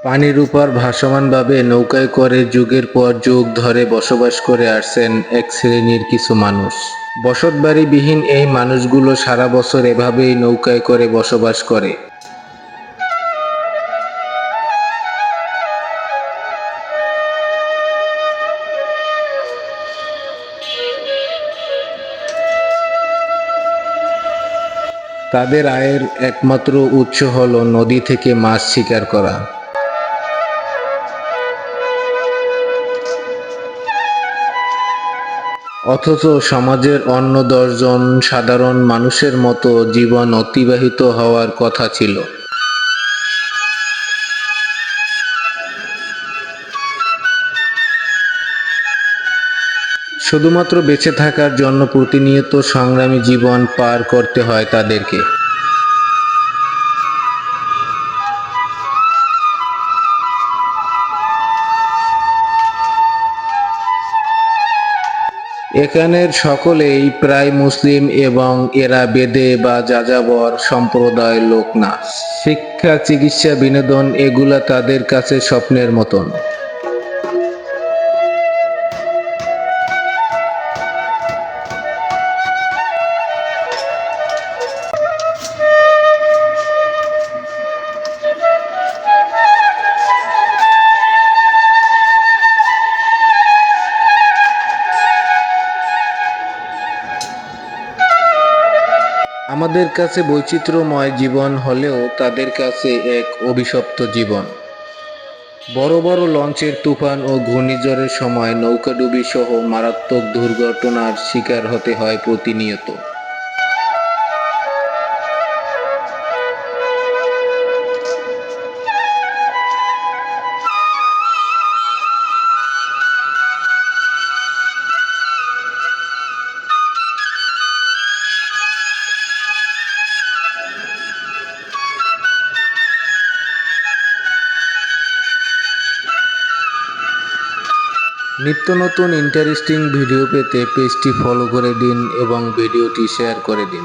পানির উপর ভাসমানভাবে নৌকায় করে যুগের পর যুগ ধরে বসবাস করে আসছেন এক শ্রেণীর কিছু মানুষ। বসতবাড়িবিহীন এই মানুষগুলো সারা বছর এভাবেই নৌকায় করে বসবাস করে। তাদের আয়ের একমাত্র উৎস হল নদী থেকে মাছ শিকার করা। অথচ সমাজের অন্য ১০ জন সাধারণ মানুষের মতো জীবন অতিবাহিত হওয়ার কথা ছিল। শুধুমাত্র বেঁচে থাকার জন্য প্রতিনিয়ত সংগ্রামী জীবন পার করতে হয় তাদেরকে। এখানের সকলেই প্রায় মুসলিম এবং এরা বেদে বা যাযাবর সম্প্রদায়ের লোক না। শিক্ষা, চিকিৎসা, বিনোদন এগুলা তাদের কাছে স্বপ্নের মতন। আমাদের কাছে বৈচিত্র্যময় জীবন হলেও তাদের কাছে এক অভিশপ্ত জীবন। বড় বড় লঞ্চের তুফান ও ঘূর্ণিঝড়ের সময় নৌকাডুবি সহ মারাত্মক দুর্ঘটনার শিকার হতে হয় প্রতিনিয়ত। নিত্য নতুন ইন্টারেস্টিং ভিডিও পেতে পেজটি ফলো করে দিন এবং ভিডিওটি শেয়ার করে দিন।